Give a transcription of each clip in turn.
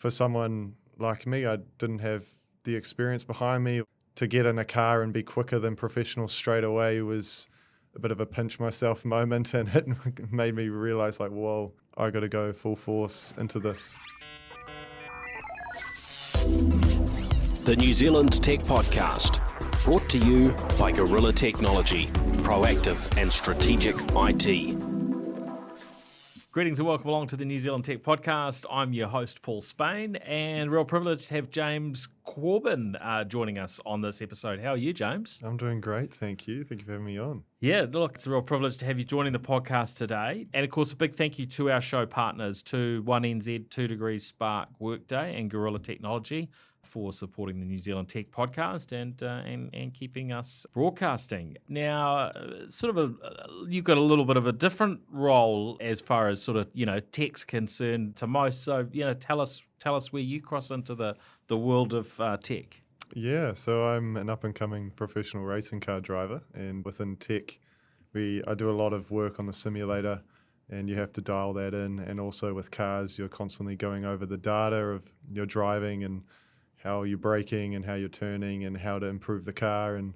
for someone like me, I didn't have the experience behind me. To get in a car and be quicker than professionals straight away was a bit of a pinch myself moment, and it made me realize, like, whoa, I got to go full force into this. The New Zealand Tech Podcast, brought to you by Gorilla Technology, proactive and strategic IT. Greetings and welcome along to the New Zealand Tech Podcast. I'm your host, Paul Spain, and real privilege to have James Corban joining us on this episode. How are you, James? I'm doing great, thank you. Thank you for having me on. Yeah, look, it's a real privilege to have you joining the podcast today. And of course, a big thank you to our show partners, to 1NZ, 2 Degrees Spark, Workday, and Gorilla Technology for supporting the New Zealand Tech Podcast and keeping us broadcasting. Now, you've got a little bit of a different role as far as tech's concerned to most. So, tell us where you cross into the world of tech. Yeah, so I'm an up-and-coming professional racing car driver, and within tech, I do a lot of work on the simulator, and you have to dial that in. And also with cars, you're constantly going over the data of your driving and how you're braking and how you're turning and how to improve the car, and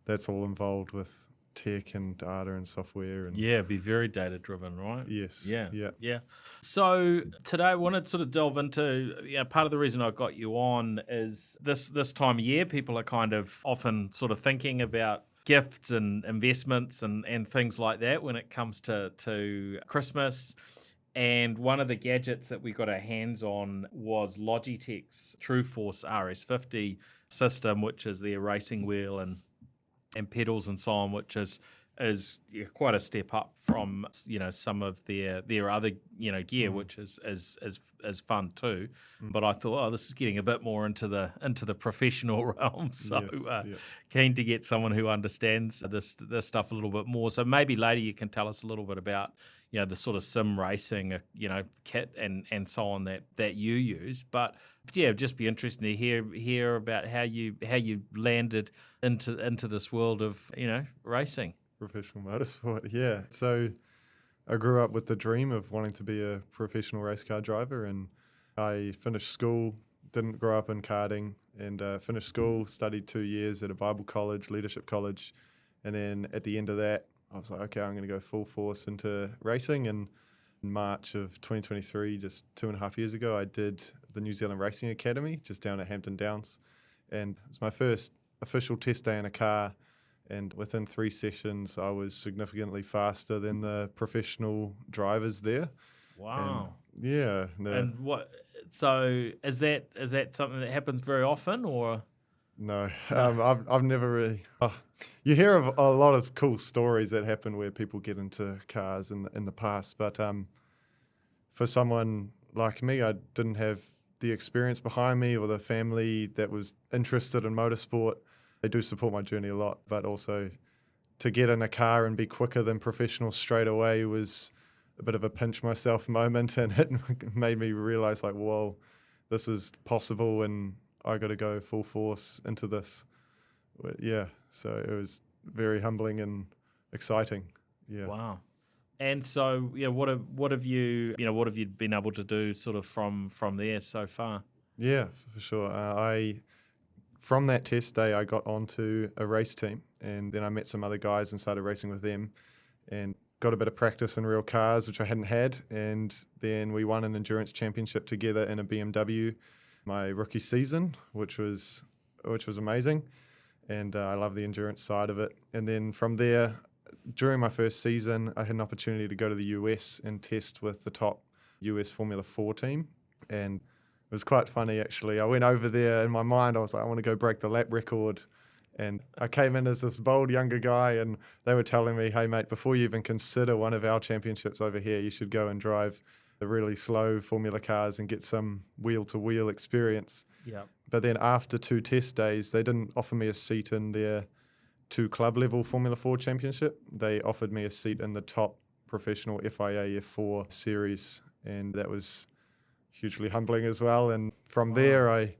that's all involved with tech and data and software. And yeah, be very data driven, right? Yes. Yeah. So today I want to sort of delve into, part of the reason I got you on is this time of year, people are kind of often sort of thinking about gifts and investments and things like that when it comes to Christmas. And one of the gadgets that we got our hands on was Logitech's TrueForce RS50 system, which is their racing wheel and pedals and so on, which is quite a step up from some of their other gear, which is fun too. But I thought, this is getting a bit more into the professional realm. So keen to get someone who understands this stuff a little bit more. So maybe later you can tell us a little bit about the sort of sim racing kit and so on that you use. But yeah, just be interesting to hear about how you landed into this world of racing. Professional motorsport, yeah. So I grew up with the dream of wanting to be a professional race car driver, and I finished school, didn't grow up in karting, and finished school, studied 2 years at a Bible college, leadership college, and then at the end of that, I was like, okay, I'm going to go full force into racing. And in March of 2023, just 2.5 years ago, I did the New Zealand Racing Academy just down at Hampton Downs, and it was my first official test day in a car. And within 3 sessions, I was significantly faster than the professional drivers there. Wow. And yeah. And what? So is that something that happens very often, or? No, I've never really. You hear of a lot of cool stories that happen where people get into cars in the past, but for someone like me, I didn't have the experience behind me or the family that was interested in motorsport. They do support my journey a lot, but also to get in a car and be quicker than professionals straight away was a bit of a pinch myself moment, and it made me realize, like, whoa, this is possible, and I got to go full force into this. But yeah, so it was very humbling and exciting. Yeah. Wow. And so, what have you been able to do sort of from there so far? Yeah, for sure. From that test day, I got onto a race team, and then I met some other guys and started racing with them and got a bit of practice in real cars, which I hadn't had. And then we won an endurance championship together in a BMW my rookie season, which was amazing. And I love the endurance side of it. And then from there, during my first season, I had an opportunity to go to the US and test with the top US Formula 4 team. And it was quite funny, actually. I went over there, in my mind, I was like, I want to go break the lap record. And I came in as this bold younger guy, and they were telling me, hey, mate, before you even consider one of our championships over here, you should go and drive the really slow Formula cars and get some wheel-to-wheel experience. Yeah. But then after 2 test days, they didn't offer me a seat in their 2 club-level Formula 4 championship. They offered me a seat in the top professional FIA F4 series, and that was hugely humbling as well. And from there, I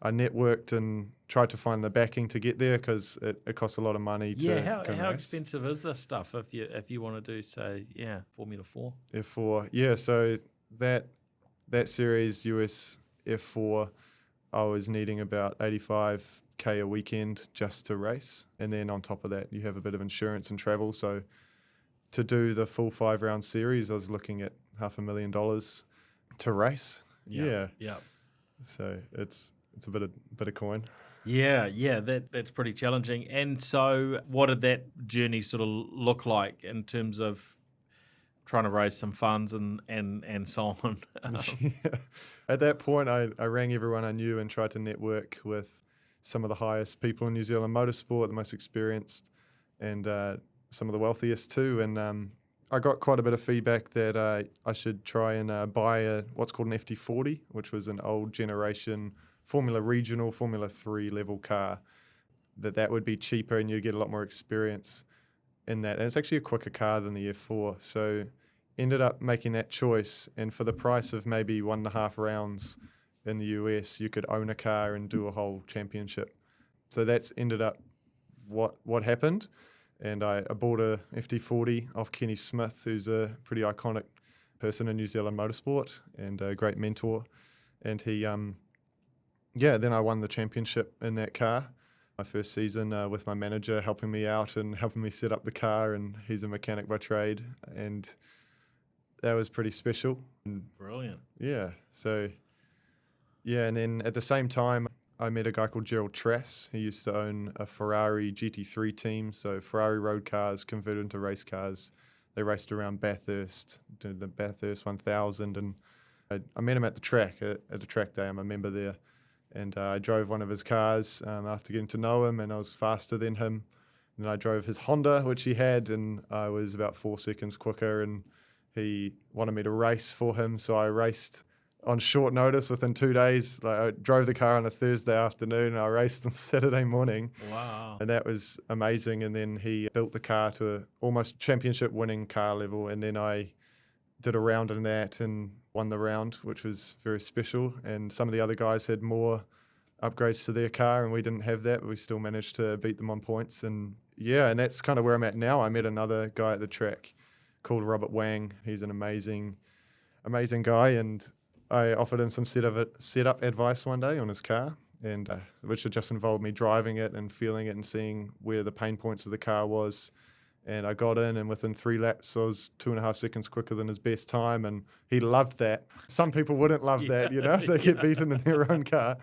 networked and tried to find the backing to get there, because it costs a lot of money to how expensive is this stuff if you want to do, say, Formula 4? F4, yeah. So that series, US F4, I was needing about 85K a weekend just to race. And then on top of that, you have a bit of insurance and travel. So to do the full 5-round series, I was looking at $500,000 to race. Yeah. So it's a bit of coin. Yeah, that's pretty challenging. And so what did that journey sort of look like in terms of trying to raise some funds and so on? Yeah. At that point, I rang everyone I knew and tried to network with some of the highest people in New Zealand motorsport, the most experienced, and some of the wealthiest too. And I got quite a bit of feedback that I should try and buy what's called an FT40, which was an old generation Formula Regional, Formula 3 level car, that would be cheaper and you'd get a lot more experience in that. And it's actually a quicker car than the F4. So ended up making that choice. And for the price of maybe 1.5 rounds in the US, you could own a car and do a whole championship. So that's ended up what happened. And I bought a FT40 off Kenny Smith, who's a pretty iconic person in New Zealand motorsport and a great mentor. And he... then I won the championship in that car. My first season with my manager helping me out and helping me set up the car, and he's a mechanic by trade, and that was pretty special. Brilliant. Yeah. So, and then at the same time, I met a guy called Gerald Trass. He used to own a Ferrari GT3 team, so Ferrari road cars converted into race cars. They raced around Bathurst, did the Bathurst 1000, and I met him at the track, at a track day. I'm a member there. And I drove one of his cars after getting to know him, and I was faster than him. And then I drove his Honda, which he had, and I was about 4 seconds quicker, and he wanted me to race for him. So I raced on short notice within 2 days. Like, I drove the car on a Thursday afternoon, and I raced on Saturday morning. Wow. And that was amazing. And then he built the car to almost championship winning car level. And then I did a round in that and won the round, which was very special. And some of the other guys had more upgrades to their car, and we didn't have that, but we still managed to beat them on points. And and that's kind of where I'm at now. I met another guy at the track called Robert Wang. He's an amazing guy, and I offered him some setup advice one day on his car, and which had just involved me driving it and feeling it and seeing where the pain points of the car was. And I got in, and within 3 laps, I was 2.5 seconds quicker than his best time, and he loved that. Some people wouldn't love that, they get beaten in their own car.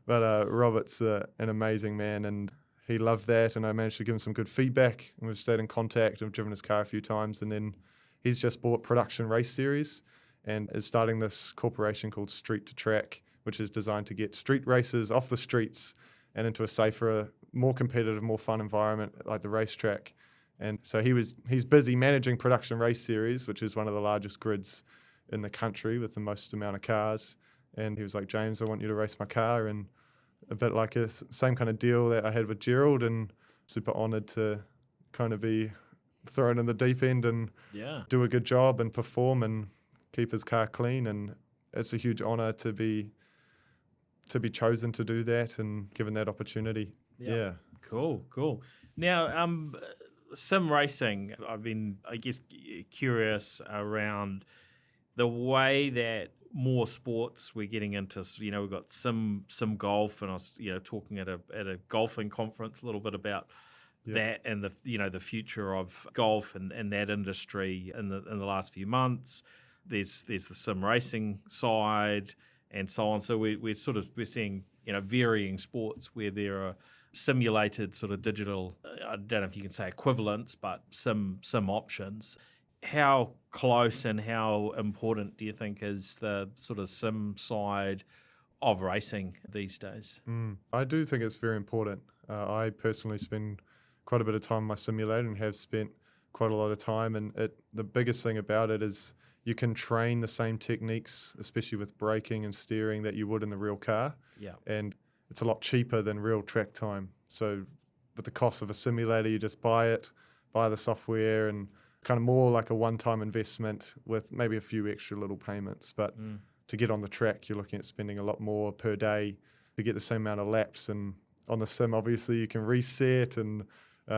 But Robert's an amazing man, and he loved that, and I managed to give him some good feedback, and we've stayed in contact. I've driven his car a few times, and then he's just bought Production Race Series and is starting this corporation called Street to Track, which is designed to get street races off the streets and into a safer, more competitive, more fun environment like the racetrack. And so he's busy managing Production Race Series, which is one of the largest grids in the country with the most amount of cars. And he was like, James, I want you to race my car. And a bit like a same kind of deal that I had with Gerald, and super honoured to kind of be thrown in the deep end and do a good job and perform and keep his car clean. And it's a huge honour to be chosen to do that and given that opportunity. Yeah. Cool. Now, sim racing, I've been, I guess, curious around the way that more sports we're getting into. We've got sim golf, and I was talking at a golfing conference a little bit about that and the future of golf and that industry in the last few months. There's the sim racing side and so on. So we're seeing varying sports where there are simulated sort of digital, I don't know if you can say equivalents, but sim options. How close and how important do you think is the sort of sim side of racing these days? I do think it's very important. I personally spend quite a bit of time in my simulator and have spent quite a lot of time. And the biggest thing about it is you can train the same techniques, especially with braking and steering, that you would in the real car. Yeah. And it's a lot cheaper than real track time. So with the cost of a simulator, you just buy the software, and kind of more like a one-time investment with maybe a few extra little payments. But to get on the track, you're looking at spending a lot more per day to get the same amount of laps. And on the sim, obviously, you can reset and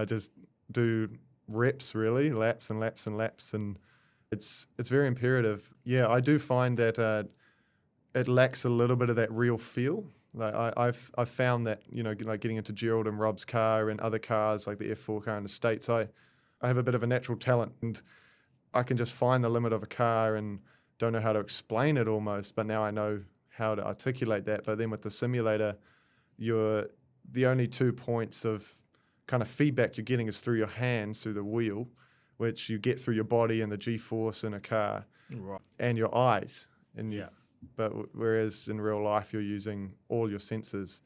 just do reps, really, laps and laps and laps. And it's very imperative. Yeah, I do find that it lacks a little bit of that real feel. Like I've found that, like getting into Gerald and Rob's car and other cars like the F4 car in the States, I have a bit of a natural talent, and I can just find the limit of a car and don't know how to explain it almost, but now I know how to articulate that. But then with the simulator, the only 2 points of kind of feedback you're getting is through your hands, through the wheel, which you get through your body and the G-force in a car, Right. and your eyes. And Yeah. But whereas in real life you're using all your senses.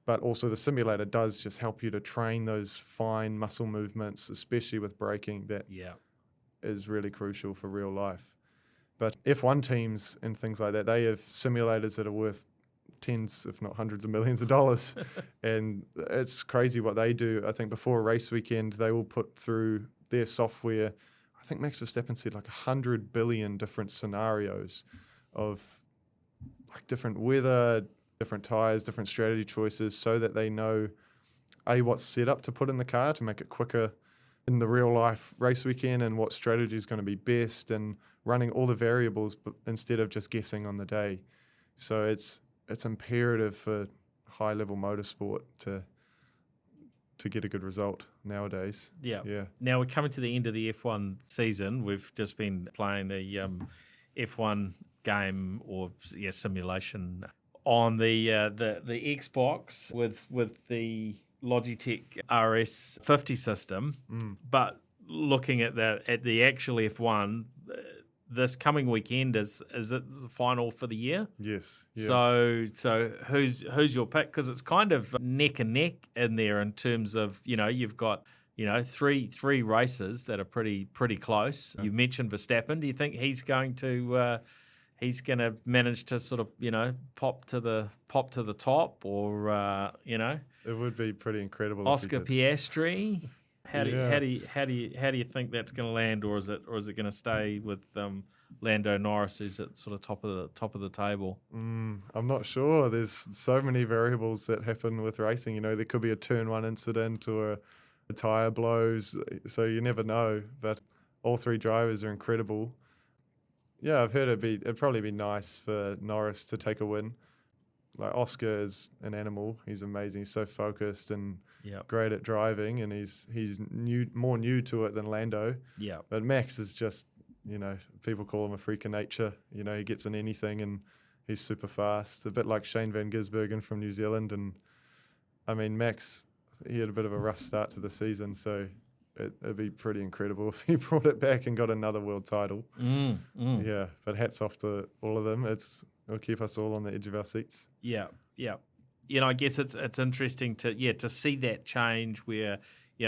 But also the simulator does just help you to train those fine muscle movements, especially with braking, that Yeah. is really crucial for real life. But F1 teams and things like that, they have simulators that are worth tens, if not hundreds of millions of dollars. And it's crazy what they do. I think before a race weekend, they will put through their software, I think Max Verstappen said like 100 billion different scenarios of like different weather, different tires, different strategy choices, so that they know what's set up to put in the car to make it quicker in the real life race weekend, and what strategy is going to be best, and running all the variables instead of just guessing on the day. So it's imperative for high level motorsport to get a good result nowadays. Yeah. Yeah. Now we're coming to the end of the F1 season. We've just been playing the F1 game or simulation on the Xbox with the Logitech RS50 system. But looking at the actual F1, this coming weekend is it the final for the year? Yes. Yeah. So who's your pick? Because it's kind of neck and neck in there in terms of you've got three races that are pretty close. You mentioned Verstappen. Do you think he's going to manage to sort of pop to the top, or It would be pretty incredible. if Oscar he could. Piastri? How do Yeah. you think that's going to land, or is it going to stay with Lando Norris, who's at sort of top of the table? I'm not sure. There's so many variables that happen with racing. There could be a turn one incident or a tire blows, so you never know. But all three drivers are incredible. Yeah, I've heard it'd probably be nice for Norris to take a win. Like Oscar is an animal. He's amazing. He's so focused and great at driving, and he's more new to it than Lando. Yeah. But Max is just, people call him a freak of nature. He gets in anything, and he's super fast. A bit like Shane van Gisbergen from New Zealand. And I mean, Max, he had a bit of a rough start to the season, so it'd be pretty incredible if he brought it back and got another world title. Yeah, but hats off to all of them. It'll keep us all on the edge of our seats. Yeah. I guess it's interesting to see that change where,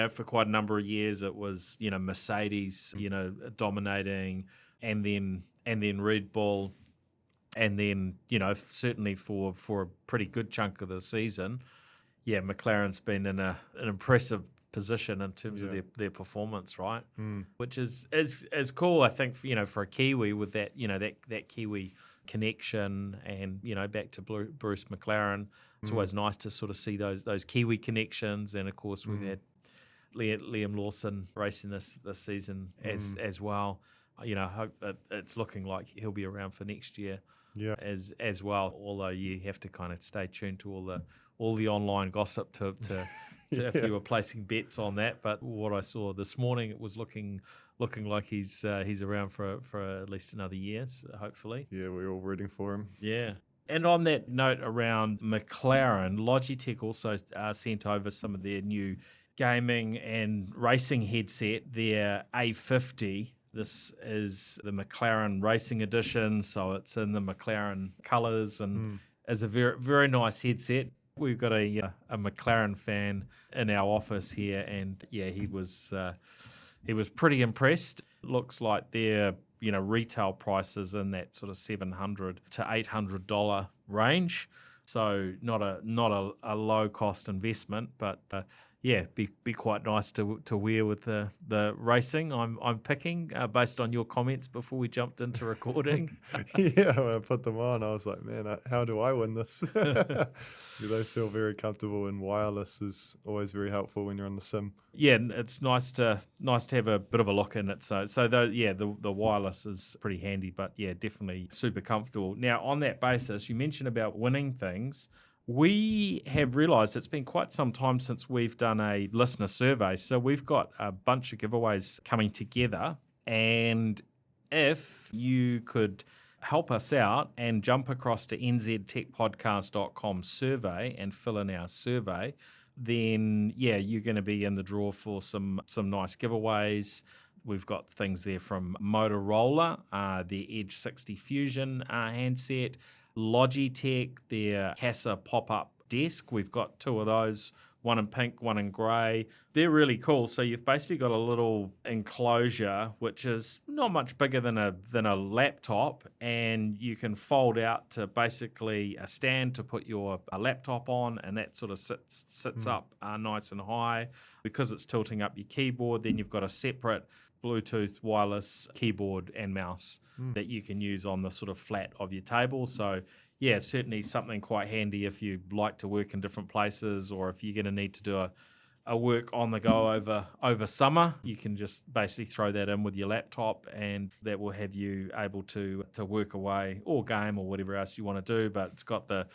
for quite a number of years it was, Mercedes, dominating, and then Red Bull, and then, certainly for a pretty good chunk of the season, McLaren's been in an impressive position in terms of their performance, right? Which is cool, I think, for a Kiwi with that, that Kiwi connection, and back to Bruce McLaren. It's always nice to sort of see those Kiwi connections, and of course we've had Liam Lawson racing this season as well. Hope it's looking like he'll be around for next year as well. Although you have to kind of stay tuned to all the online gossip to if you were placing bets on that. But what I saw this morning, it was looking like he's around for at least another year, so hopefully. Yeah, we're all rooting for him. Yeah. And on that note around McLaren, Logitech also sent over some of their new gaming and racing headset, their A50. This is the McLaren Racing Edition, so it's in the McLaren colours, and is a very, very nice headset. We've got a McLaren fan in our office here, and he was pretty impressed. Looks like their retail prices in that sort of $700 to $800 range. So not a low cost investment, but yeah, be quite nice to wear with the racing. I'm picking based on your comments before we jumped into recording. Yeah, when I put them on, I was like, man, how do I win this? They feel very comfortable, and wireless is always very helpful when you're on the sim. Yeah, and it's nice to have a bit of a look in it. So the wireless is pretty handy, but yeah, definitely super comfortable. Now, on that basis, you mentioned about winning things. We have realised it's been quite some time since we've done a listener survey. So we've got a bunch of giveaways coming together. And if you could help us out and jump across to nztechpodcast.com survey and fill in our survey, then yeah, you're going to be in the draw for some nice giveaways. We've got things there from Motorola, the Edge 60 Fusion handset, Logitech, their Casa pop-up desk. We've got two of those, one in pink, one in grey. They're really cool. So you've basically got a little enclosure, which is not much bigger than a laptop, and you can fold out to basically a stand to put your laptop on, and that sort of sits up nice and high. Because it's tilting up your keyboard, then you've got a separate Bluetooth wireless keyboard and mouse that you can use on the sort of flat of your table. So yeah, certainly something quite handy if you like to work in different places, or if you're going to need to do a work on the go over summer. You can just basically throw that in with your laptop, and that will have you able to work away or game or whatever else you want to do. But it's got the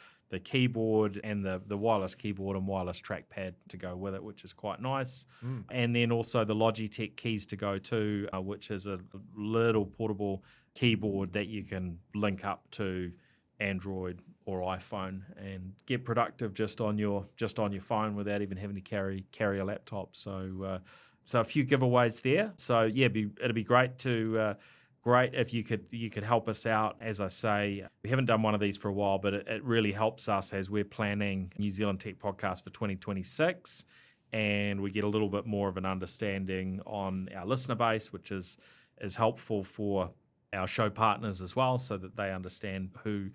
keyboard and the wireless keyboard and wireless trackpad to go with it, which is quite nice. And then also the Logitech keys to go too, which is a little portable keyboard that you can link up to Android or iPhone and get productive just on your phone without even having to carry a laptop. So a few giveaways there. So yeah, it'd be great if you could help us out. As I say, we haven't done one of these for a while, but it really helps us as we're planning New Zealand Tech Podcast for 2026, and we get a little bit more of an understanding on our listener base, which is helpful for our show partners as well, so that they understand who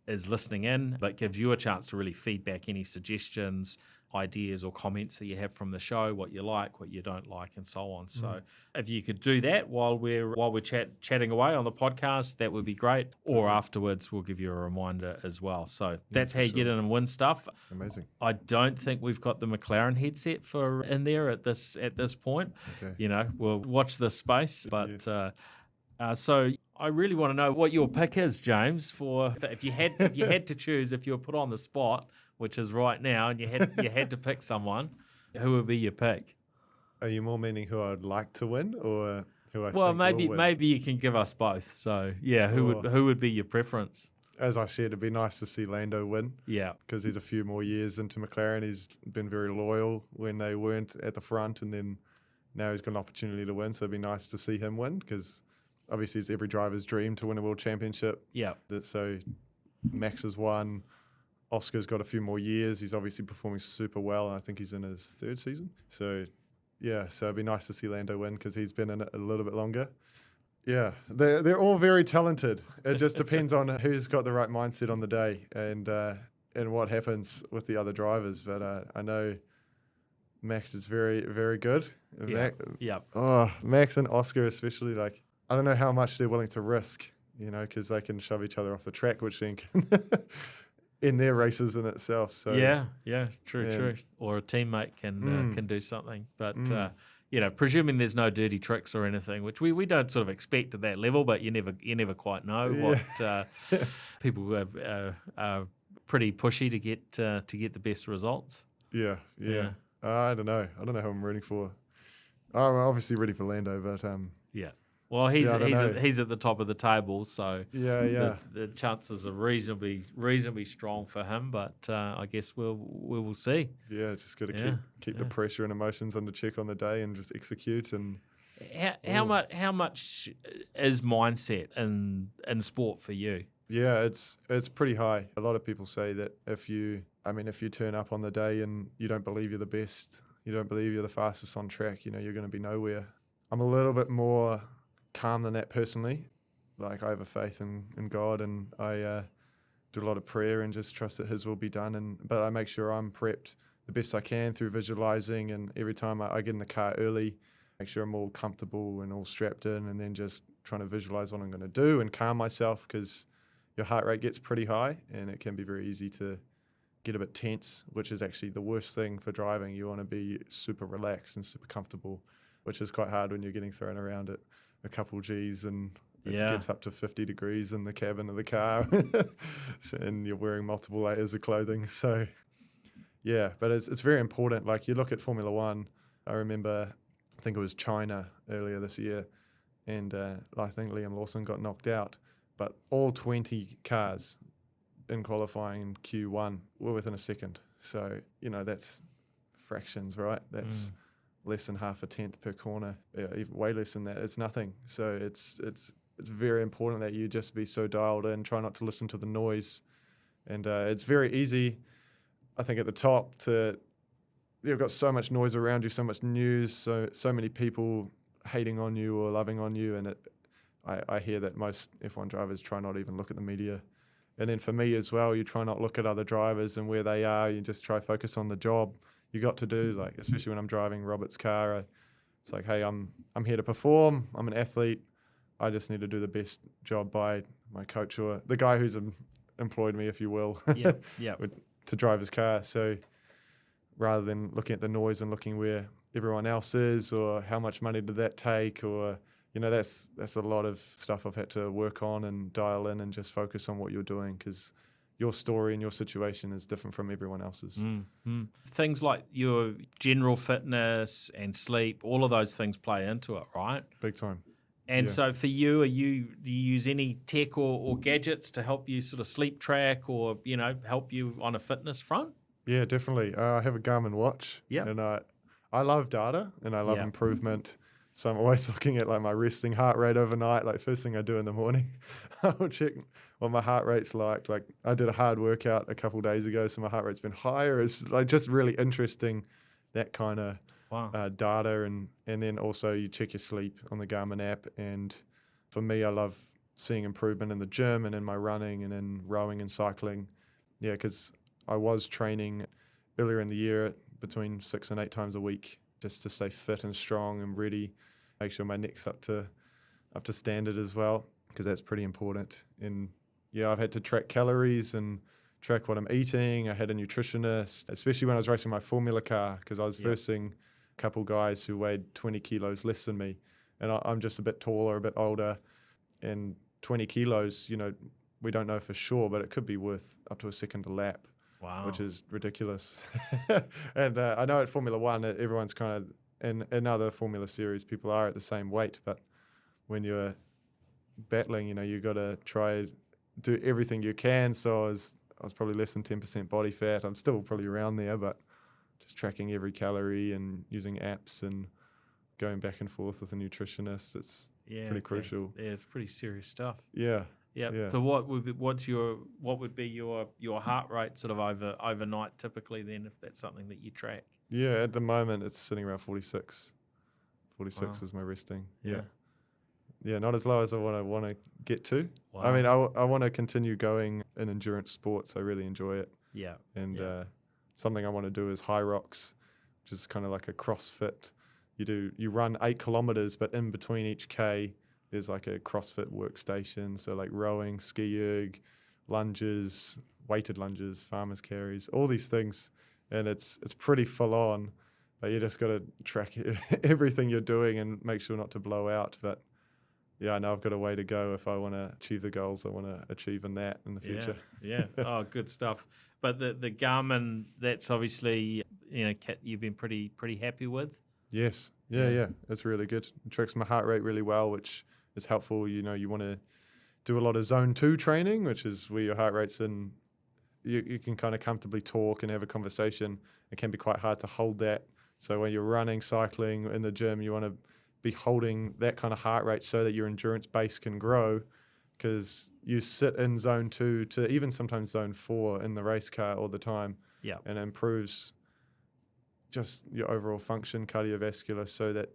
is listening in, but gives you a chance to really feedback any suggestions, ideas or comments that you have from the show, what you like, what you don't like, and so on. So if you could do that while we're chatting away on the podcast, that would be great. Or afterwards, we'll give you a reminder as well. So that's how you get in and win stuff. Amazing. I don't think we've got the McLaren headset in there at this point. Okay. We'll watch this space, but yes. So I really want to know what your pick is, James. For if you had to choose, if you were put on the spot, which is right now, and you had to pick someone, who would be your pick? Are you more meaning who I'd like to win, or who I think Well, will win? maybe you can give us both. So yeah, who would be your preference? As I said, it'd be nice to see Lando win. Yeah, because he's a few more years into McLaren. He's been very loyal when they weren't at the front, and then now he's got an opportunity to win. So it'd be nice to see him win, because obviously it's every driver's dream to win a world championship. Yeah. So Max has won. Oscar's got a few more years. He's obviously performing super well, and I think he's in his third season. So, yeah, it'd be nice to see Lando win, because he's been in it a little bit longer. Yeah, they're all very talented. It just depends on who's got the right mindset on the day and what happens with the other drivers. But I know Max is very, very good. Yeah. Max and Oscar especially, I don't know how much they're willing to risk, because they can shove each other off the track, which then can in their races in itself. So true. Or a teammate can do something, but presuming there's no dirty tricks or anything, which we don't sort of expect at that level, but you never quite know what people are pretty pushy to get the best results. Yeah. I don't know who I'm rooting for. I'm obviously rooting for Lando, but yeah. Well, he's at the top of the table, so the chances are reasonably strong for him. But I guess we will see. Yeah, just got to keep the pressure and emotions under check on the day and just execute. And how much is mindset in sport for you? Yeah, it's pretty high. A lot of people say that if you turn up on the day and you don't believe you're the best, you don't believe you're the fastest on track, you're going to be nowhere. I'm a little bit more calm than that personally. I have a faith in God, and I do a lot of prayer and just trust that His will be done. But I make sure I'm prepped the best I can through visualizing. And every time I get in the car early, make sure I'm all comfortable and all strapped in, and then just trying to visualize what I'm going to do and calm myself, because your heart rate gets pretty high and it can be very easy to get a bit tense, which is actually the worst thing for driving. You want to be super relaxed and super comfortable, which is quite hard when you're getting thrown around at a couple G's and it gets up to 50 degrees in the cabin of the car and you're wearing multiple layers of clothing. So yeah, but it's very important. Like, you look at Formula One, I remember, I think it was China earlier this year, and I think Liam Lawson got knocked out, but all 20 cars in qualifying in Q1 were within a second. So, that's fractions, right? That's less than half a tenth per corner, even way less than that. It's nothing. So it's very important that you just be so dialed in, try not to listen to the noise. And it's very easy, I think, at the top you've got so much noise around you, so much news, so many people hating on you or loving on you. And I hear that most F1 drivers try not even look at the media. And then for me as well, you try not look at other drivers and where they are. You just try focus on the job you got to do. Like, especially when I'm driving Robert's car, it's like, hey, I'm here to perform. I'm an athlete. I just need to do the best job by my coach or the guy who's employed me, if you will, to drive his car. So rather than looking at the noise and looking where everyone else is or how much money did that take, or that's a lot of stuff I've had to work on and dial in and just focus on what you're doing, because your story and your situation is different from everyone else's. Things like your general fitness and sleep, all of those things play into it, right? Big time. And so for you, do you use any tech or gadgets to help you sort of sleep track or, help you on a fitness front? Yeah, definitely. I have a Garmin watch. Yeah. And I love data and I love improvement. So I'm always looking at like my resting heart rate overnight. Like, first thing I do in the morning, I'll check what my heart rate's like. Like, I did a hard workout a couple of days ago, so my heart rate's been higher. It's like just really interesting, that kind of data. And then also you check your sleep on the Garmin app. And for me, I love seeing improvement in the gym and in my running and in rowing and cycling. Yeah, because I was training earlier in the year between 6 and 8 times a week, just to stay fit and strong and ready, make sure my neck's up to standard as well, because that's pretty important. And yeah, I've had to track calories and track what I'm eating. I had a nutritionist, especially when I was racing my Formula car, because I was versing a couple guys who weighed 20 kilos less than me. And I'm just a bit taller, a bit older, and 20 kilos, we don't know for sure, but it could be worth up to a second a lap. Wow. Which is ridiculous. And I know at Formula One, everyone's kind of, in other Formula series, people are at the same weight, but when you're battling, you got to try do everything you can. So I was probably less than 10% body fat. I'm still probably around there, but just tracking every calorie and using apps and going back and forth with a nutritionist, it's pretty crucial. Yeah, it's pretty serious stuff. Yeah. Yeah. So what would be your heart rate sort of overnight typically then, if that's something that you track? Yeah, at the moment it's sitting around 46. 46 is my resting. Yeah. Yeah, not as low as I want to get to. Wow. I mean, I want to continue going in endurance sports. I really enjoy it. Yeah. And something I want to do is high rocks, which is kind of like a CrossFit. You run 8 kilometers, but in between each K, there's like a CrossFit workstation. So like rowing, ski erg, lunges, weighted lunges, farmer's carries, all these things. And it's pretty full on. But you just got to track everything you're doing and make sure not to blow out. But yeah, I know I've got a way to go if I want to achieve the goals I want to achieve in the future. Yeah. Oh, good stuff. But the Garmin, that's obviously, kit you've been pretty happy with. Yes. Yeah. It's really good. It tracks my heart rate really well, which is helpful. You want to do a lot of zone 2 training, which is where your heart rate's in. You can kind of comfortably talk and have a conversation. It can be quite hard to hold that. So when you're running, cycling, in the gym, you want to be holding that kind of heart rate so that your endurance base can grow, because you sit in zone 2 to even sometimes zone 4 in the race car all the time. Yeah. And it improves just your overall function, cardiovascular, so that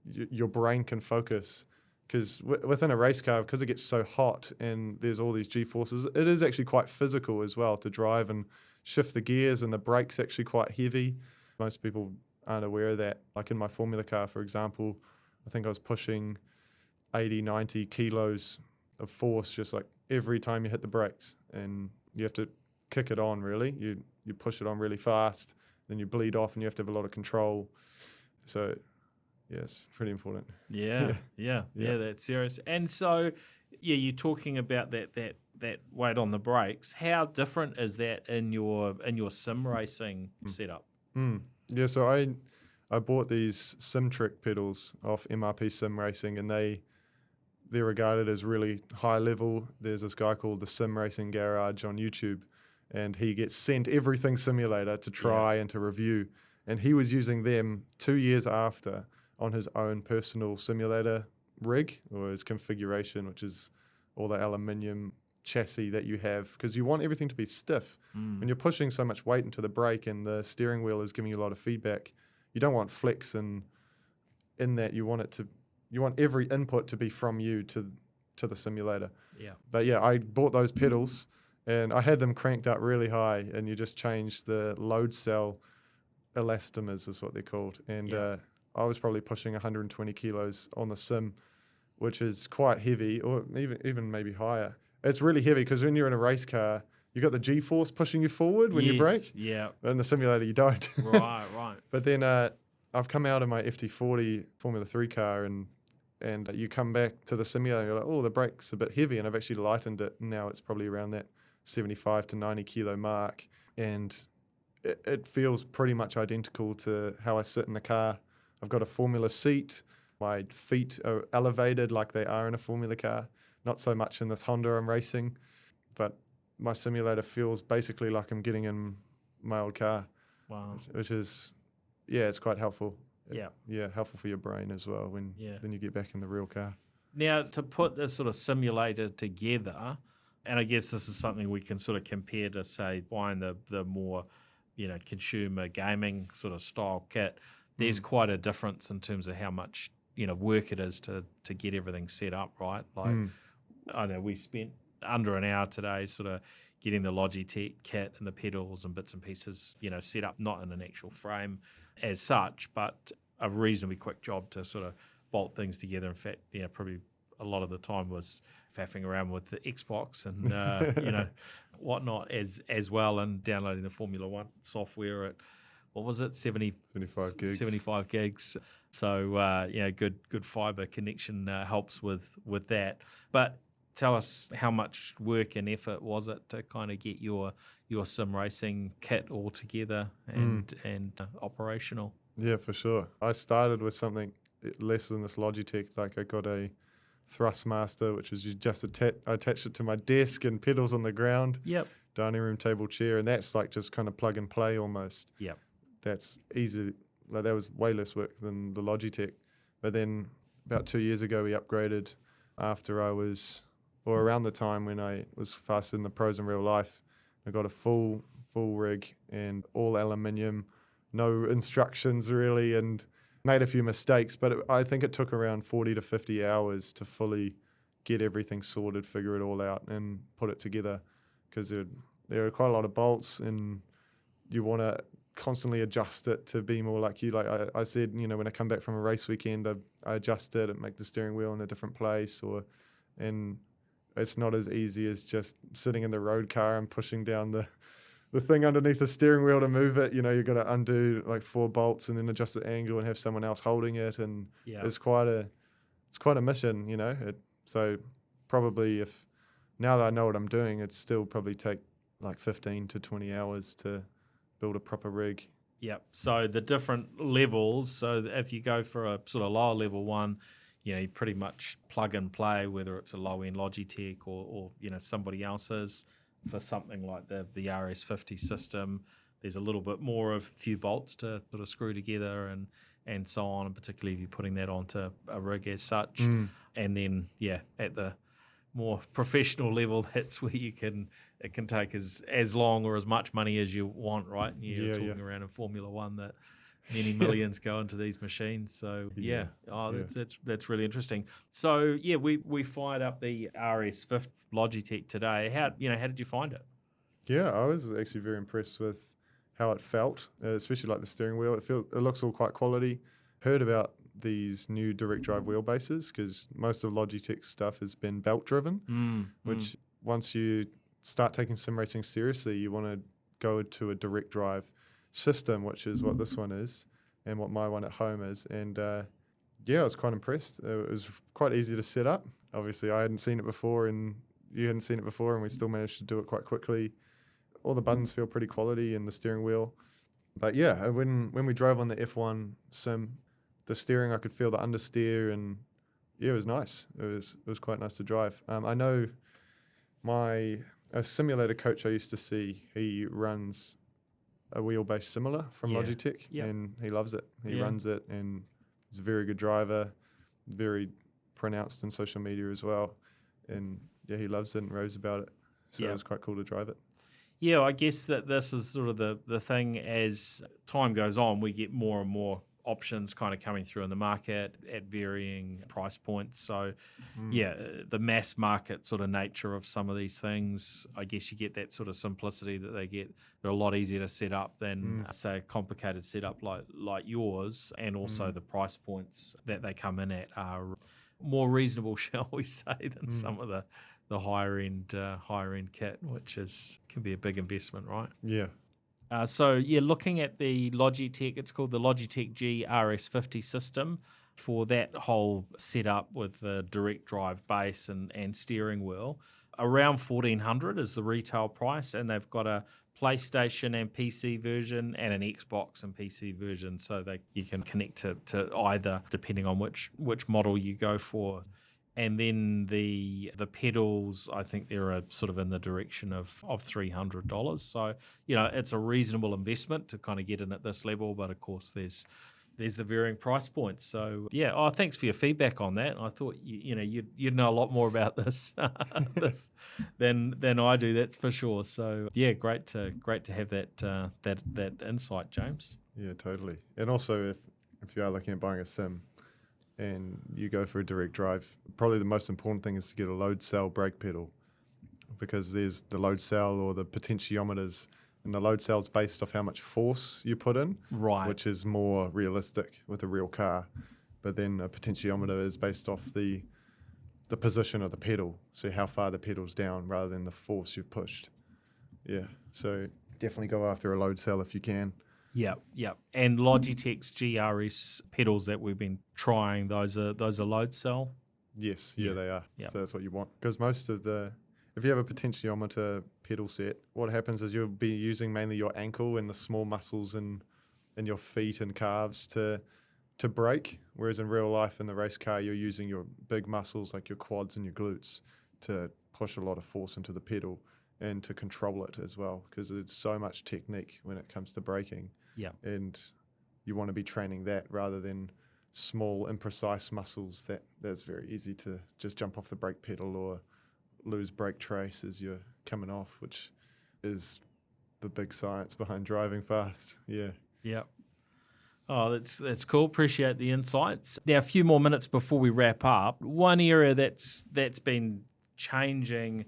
your brain can focus. because within a race car, because it gets so hot and there's all these G-forces, it is actually quite physical as well to drive and shift the gears, and the brake's actually quite heavy. Most people aren't aware of that. Like in my Formula car, for example, I think I was pushing 80, 90 kilos of force just like every time you hit the brakes, and you have to kick it on really. You push it on really fast, then you bleed off and you have to have a lot of control. So yeah, it's pretty important. Yeah, that's serious. And so, yeah, you're talking about that weight on the brakes. How different is that in your sim racing setup? Yeah, so I bought these SimTrick pedals off MRP Sim Racing, and they're regarded as really high level. There's this guy called the Sim Racing Garage on YouTube, and he gets sent everything simulator to try and to review. And he was using them 2 years after on his own personal simulator rig, or his configuration, which is all the aluminium chassis that you have, because you want everything to be stiff. When you're pushing so much weight into the brake and the steering wheel is giving you a lot of feedback, you don't want flex in that. You want every input to be from you to the simulator. Yeah. But yeah, I bought those pedals and I had them cranked up really high, and you just change the load cell elastomers is what they're called. And I was probably pushing 120 kilos on the sim, which is quite heavy, or even maybe higher. It's really heavy because when you're in a race car, you got the G-force pushing you forward when you brake. Yeah. In the simulator, you don't. Right. But then I've come out of my FT40 Formula 3 car, and you come back to the simulator, and you're like, oh, the brake's a bit heavy, and I've actually lightened it. Now it's probably around that 75 to 90 kilo mark, and it feels pretty much identical to how I sit in the car. I've got a Formula seat. My feet are elevated like they are in a Formula car. Not so much in this Honda I'm racing, but my simulator feels basically like I'm getting in my old car. Wow. Which is, it's quite helpful. Yeah. Yeah, helpful for your brain as well when then you get back in the real car. Now, to put this sort of simulator together, and I guess this is something we can sort of compare to, say, buying the more, consumer gaming sort of style kit, there's quite a difference in terms of how much, work it is to get everything set up, right? Like, I know we spent under an hour today sort of getting the Logitech kit and the pedals and bits and pieces, set up, not in an actual frame as such, but a reasonably quick job to sort of bolt things together. In fact, probably a lot of the time was faffing around with the Xbox and, whatnot as well, and downloading the Formula One software at, what was it, 75 gigs. 75 gigs. So, good fibre connection helps with that. But tell us, how much work and effort was it to kind of get your sim racing kit all together and operational? Yeah, for sure. I started with something less than this Logitech. Like, I got a Thrustmaster, which was just I attached it to my desk and pedals on the ground. Yep. Dining room table chair, and that's like just kind of plug and play almost. Yep. That's easy. Like, that was way less work than the Logitech. But then about 2 years ago, we upgraded after around the time when I was faster than the pros in real life. I got a full rig and all aluminium, no instructions really, and made a few mistakes. But I think it took around 40 to 50 hours to fully get everything sorted, figure it all out, and put it together, because there are quite a lot of bolts, and you want to constantly adjust it to be more like you. Like I said, when I come back from a race weekend, I adjust it and make the steering wheel in a different place, and it's not as easy as just sitting in the road car and pushing down the thing underneath the steering wheel to move it. You've got to undo like 4 bolts and then adjust the angle and have someone else holding it, and it's quite a mission, So probably, if now that I know what I'm doing, it'd still probably take like 15 to 20 hours to build a proper rig. Yep. So the different levels. So if you go for a sort of lower level one, you pretty much plug and play, whether it's a low end Logitech or somebody else's. For something like the RS50 system, there's a little bit more of a few bolts to sort of screw together and so on, and particularly if you're putting that onto a rig as such. And then at the more professional level, that's where it can take as long or as much money as you want, right? And you're talking around in Formula One that many millions go into these machines. So Yeah. that's really interesting. So yeah, we fired up the RS50 Logitech today. How did you find it? Yeah, I was actually very impressed with how it felt, especially like the steering wheel. It looks all quite quality. Heard about these new direct drive wheelbases because most of Logitech's stuff has been belt driven, which once you start taking sim racing seriously, you want to go to a direct drive system, which is what this one is and what my one at home is. And yeah, I was quite impressed. It was quite easy to set up. Obviously, I hadn't seen it before and you hadn't seen it before, and we still managed to do it quite quickly. All the buttons feel pretty quality in the steering wheel. But yeah, when we drove on the F1 sim, the steering, I could feel the understeer, and yeah, it was nice. It was quite nice to drive. I know a simulator coach I used to see, he runs a wheelbase similar from Logitech, and he loves it. He runs it, and he's a very good driver, very pronounced in social media as well. And yeah, he loves it and raves about it. So it was quite cool to drive it. Yeah, I guess that this is sort of the thing. As time goes on, we get more and more options kind of coming through in the market at varying price points. So, the mass market sort of nature of some of these things, I guess you get that sort of simplicity that they get. They're a lot easier to set up than, say, a complicated setup like yours, and also the price points that they come in at are more reasonable, shall we say, than some of the higher end kit, which can be a big investment, right? Yeah. Looking at the Logitech, it's called the Logitech G RS50 system. For that whole setup with the direct drive base and steering wheel, around $1,400 is the retail price, and they've got a PlayStation and PC version and an Xbox and PC version, so you can connect to either depending on which model you go for. And then the pedals, I think they're sort of in the direction of $300. So, it's a reasonable investment to kind of get in at this level. But of course, there's the varying price points. So, thanks for your feedback on that. I thought you'd know a lot more about this than I do. That's for sure. So, yeah, great to have that insight, James. Yeah, totally. And also, if you are looking at buying a sim, and you go for a direct drive, probably the most important thing is to get a load cell brake pedal, because there's the load cell or the potentiometers, and the load cell's based off how much force you put in, right? Which is more realistic with a real car. But then a potentiometer is based off the position of the pedal, so how far the pedal's down rather than the force you've pushed. Yeah, so definitely go after a load cell if you can. Yeah. And Logitech's GRS pedals that we've been trying, those are load cell? Yes, they are. Yep. So that's what you want. Because if you have a potentiometer pedal set, what happens is you'll be using mainly your ankle and the small muscles in your feet and calves to brake, whereas in real life in the race car, you're using your big muscles like your quads and your glutes to push a lot of force into the pedal and to control it as well, because it's so much technique when it comes to braking. Yeah. And you want to be training that rather than small, imprecise muscles that's very easy to just jump off the brake pedal or lose brake trace as you're coming off, which is the big science behind driving fast. Yeah. Yeah. Oh, that's cool. Appreciate the insights. Now, a few more minutes before we wrap up. One area that's been changing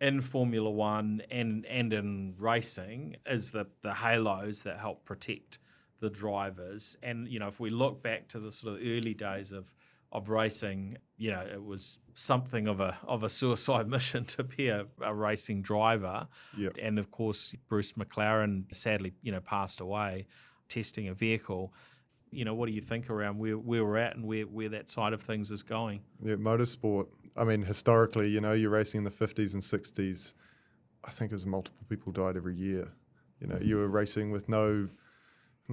in Formula One and in racing is the halos that help protect the drivers. And, if we look back to the sort of early days of racing, it was something of a suicide mission to be a racing driver. Yep. And of course, Bruce McLaren sadly, passed away testing a vehicle. What do you think around where we're at and where that side of things is going? Yeah, motorsport. I mean, historically, you're racing in the 50s and 60s. I think it was multiple people died every year. You were racing with no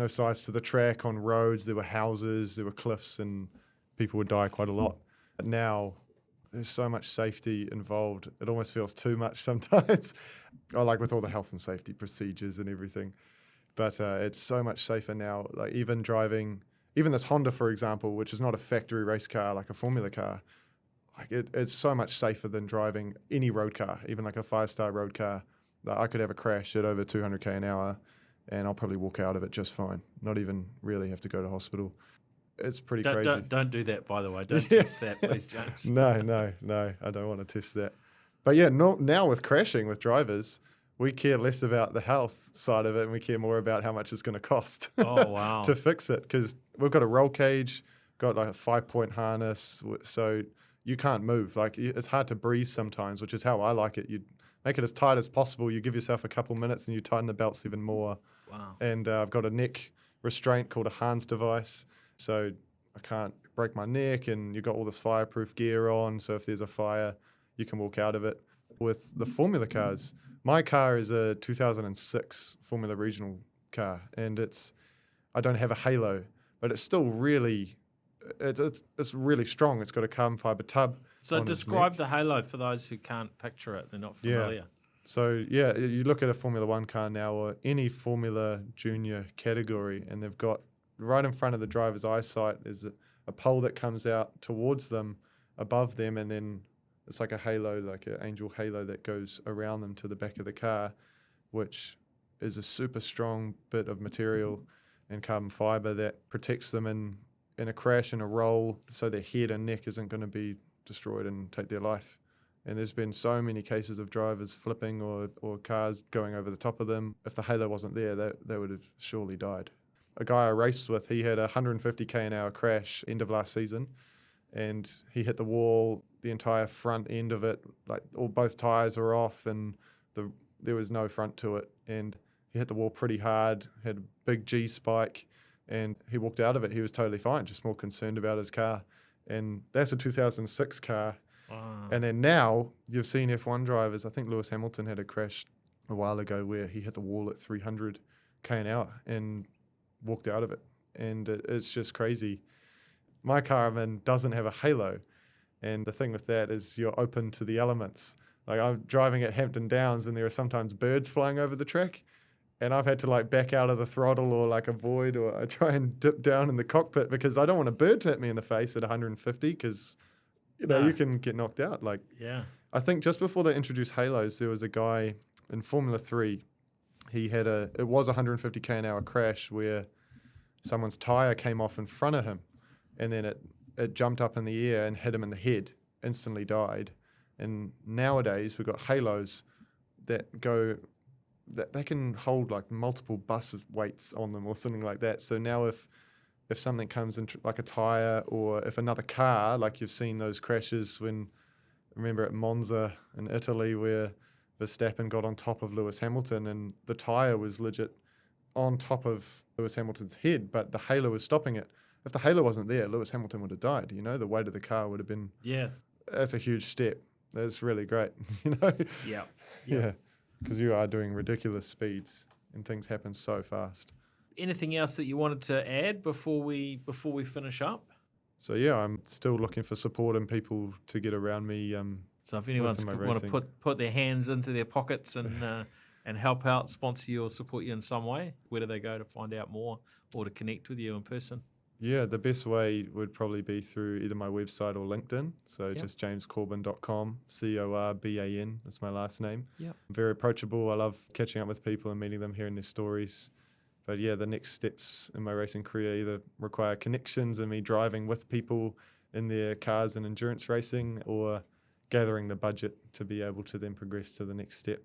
sides to the track on roads. There were houses, there were cliffs, and people would die quite a lot. But now there's so much safety involved. It almost feels too much sometimes. Like with all the health and safety procedures and everything. But it's so much safer now. Like even this Honda, for example, which is not a factory race car like a Formula car, like it's so much safer than driving any road car, even like a 5-star road car. Like I could have a crash at over 200k an hour and I'll probably walk out of it just fine. Not even really have to go to hospital. It's pretty Don't, crazy. don't do that, by the way. Don't test that, please, James. No, I don't want to test that. But yeah, now with crashing with drivers, we care less about the health side of it, and we care more about how much it's going to cost Oh, wow. to fix it. Because we've got a roll cage, got like a 5-point harness, so you can't move. Like, it's hard to breathe sometimes, which is how I like it. You make it as tight as possible. You give yourself a couple minutes, and you tighten the belts even more. Wow. And I've got a neck restraint called a Hans device, so I can't break my neck, and you've got all this fireproof gear on, so if there's a fire, you can walk out of it. With the Formula cars, my car is a 2006 Formula Regional car, and I don't have a halo, but it's still really, it's really strong. It's got a carbon fiber tub. So on its describe neck. the halo for those who can't picture it. They're not familiar. So yeah, you look at a Formula One car now, or any Formula Junior category, and they've got right in front of the driver's eyesight is a pole that comes out towards them, above them, and then it's like a halo, like an angel halo that goes around them to the back of the car, which is a super strong bit of material and carbon fiber that protects them in a crash, in a roll, so their head and neck isn't going to be destroyed and take their life. And there's been so many cases of drivers flipping or cars going over the top of them. If the halo wasn't there, they would have surely died. A guy I raced with, he had a 150k an hour crash end of last season, and he hit the wall, the entire front end of it, like both tires were off, and there was no front to it. And he hit the wall pretty hard, had a big G spike, and he walked out of it. He was totally fine, just more concerned about his car. And that's a 2006 car. Wow. And then now you've seen F1 drivers. I think Lewis Hamilton had a crash a while ago where he hit the wall at 300k an hour and walked out of it. And it's just crazy. My car I'm in doesn't have a halo. And the thing with that is you're open to the elements. Like, I'm driving at Hampton Downs, and there are sometimes birds flying over the track. And I've had to like back out of the throttle or like avoid, or I try and dip down in the cockpit because I don't want a bird to hit me in the face at 150 because, you can get knocked out. Like, Yeah. I think just before they introduced halos, there was a guy in Formula 3. It was a 150k an hour crash where someone's tire came off in front of him, and then it jumped up in the air and hit him in the head, instantly died. And nowadays we've got halos that they can hold like multiple bus weights on them or something like that. So now if something comes in like a tire, or if another car, like you've seen those crashes remember at Monza in Italy where Verstappen got on top of Lewis Hamilton and the tire was legit on top of Lewis Hamilton's head, but the halo was stopping it. If the halo wasn't there, Lewis Hamilton would have died. The weight of the car would have been. Yeah. That's a huge step. That's really great. Yeah. Yeah, because you are doing ridiculous speeds and things happen so fast. Anything else that you wanted to add before we finish up? So yeah, I'm still looking for support and people to get around me. So if anyone's my want to racing. put their hands into their pockets and help out, sponsor you or support you in some way, where do they go to find out more or to connect with you in person? Yeah, the best way would probably be through either my website or LinkedIn. So just jamescorban.com, Corban. That's my last name. Yep. I'm very approachable. I love catching up with people and meeting them, hearing their stories. But yeah, the next steps in my racing career either require connections and me driving with people in their cars and endurance racing, or gathering the budget to be able to then progress to the next step.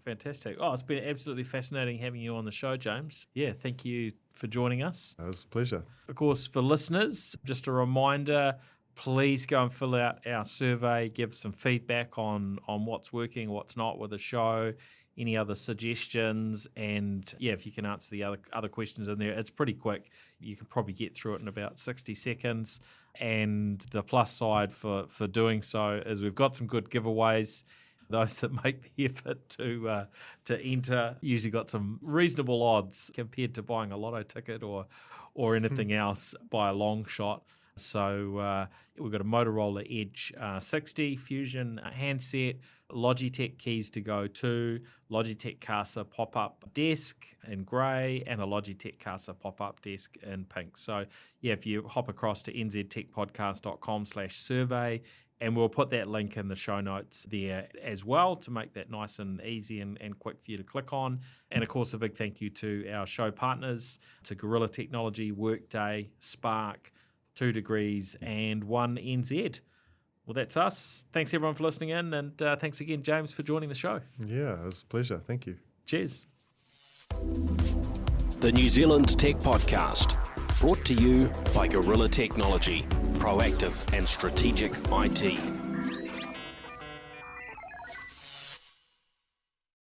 Fantastic. Oh, it's been absolutely fascinating having you on the show, James. Yeah, thank you for joining us. That was a pleasure. Of course, for listeners, just a reminder, please go and fill out our survey, give some feedback on what's working, what's not with the show, any other suggestions, and yeah, if you can answer the other questions in there, it's pretty quick. You can probably get through it in about 60 seconds. And the plus side for doing so is we've got some good giveaways. Those that make the effort to enter usually got some reasonable odds compared to buying a lotto ticket or anything else by a long shot. So we've got a Motorola Edge 60 Fusion handset, Logitech keys to go to, Logitech Casa pop-up desk in grey, and a Logitech Casa pop-up desk in pink. So yeah, if you hop across to nztechpodcast.com/survey And we'll put that link in the show notes there as well to make that nice and easy and quick for you to click on. And of course, a big thank you to our show partners, to Gorilla Technology, Workday, Spark, 2 Degrees, and 1NZ. Well, that's us. Thanks everyone for listening in, and thanks again, James, for joining the show. Yeah, it was a pleasure. Thank you. Cheers. The New Zealand Tech Podcast, brought to you by Gorilla Technology, proactive and strategic IT.